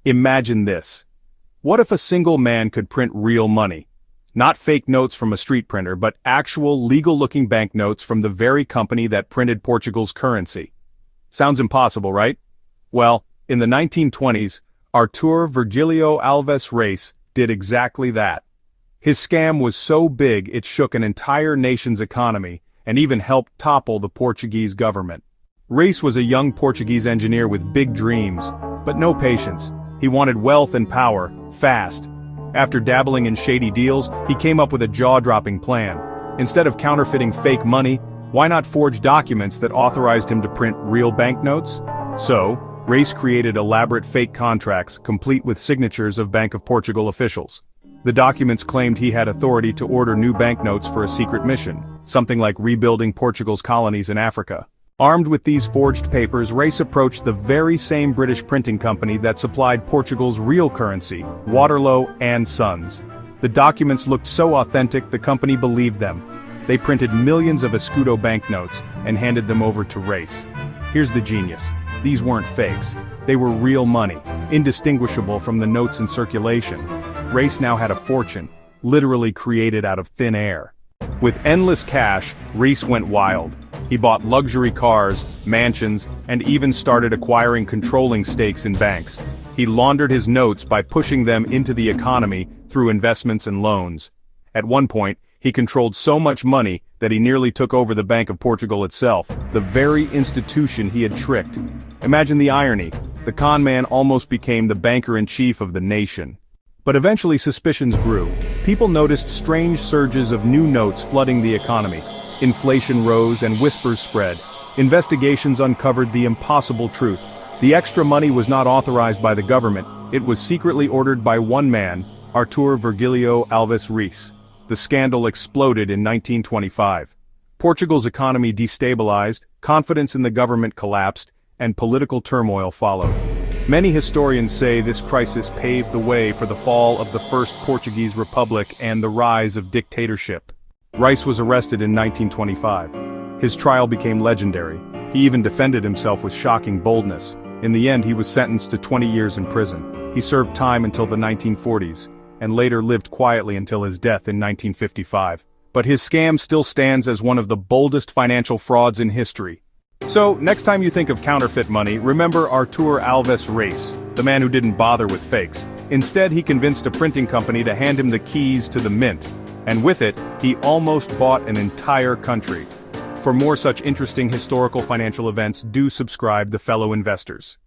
Imagine this. What if a single man could print real money? Not fake notes from a street printer, but actual legal-looking banknotes from the very company that printed Portugal's currency. Sounds impossible, right? Well, in the 1920s, Artur Virgilio Alves Reis did exactly that. His scam was so big it shook an entire nation's economy and even helped topple the Portuguese government. Reis was a young Portuguese engineer with big dreams, but no patience. He wanted wealth and power, fast. After dabbling in shady deals, he came up with a jaw-dropping plan. Instead of counterfeiting fake money, why not forge documents that authorized him to print real banknotes? So, Reis created elaborate fake contracts, complete with signatures of Bank of Portugal officials. The documents claimed he had authority to order new banknotes for a secret mission, something like rebuilding Portugal's colonies in Africa. Armed with these forged papers, Reis approached the very same British printing company that supplied Portugal's real currency, Waterloo and Sons. The documents looked so authentic the company believed them. They printed millions of escudo banknotes and handed them over to Reis. Here's the genius. These weren't fakes. They were real money, indistinguishable from the notes in circulation. Reis now had a fortune, literally created out of thin air. With endless cash, Reis went wild. He bought luxury cars, mansions, and even started acquiring controlling stakes in banks. He laundered his notes by pushing them into the economy through investments and loans. At one point, he controlled so much money that he nearly took over the Bank of Portugal itself, the very institution he had tricked. Imagine the irony. The con man almost became the banker-in-chief of the nation. But eventually suspicions grew. People noticed strange surges of new notes flooding the economy. Inflation rose and whispers spread. Investigations uncovered the impossible truth. The extra money was not authorized by the government. It was secretly ordered by one man, Artur Virgilio Alves Reis. The scandal exploded in 1925. Portugal's economy destabilized, confidence in the government collapsed, and political turmoil followed. Many historians say this crisis paved the way for the fall of the First Portuguese Republic and the rise of dictatorship. Reis was arrested in 1925. His trial became legendary. He even defended himself with shocking boldness. In the end, he was sentenced to 20 years in prison. He served time until the 1940s, and later lived quietly until his death in 1955. But his scam still stands as one of the boldest financial frauds in history. So, next time you think of counterfeit money, remember Artur Alves Reis, the man who didn't bother with fakes. Instead, he convinced a printing company to hand him the keys to the mint. And with it, he almost bought an entire country. For more such interesting historical financial events, do subscribe to Fellow Investors.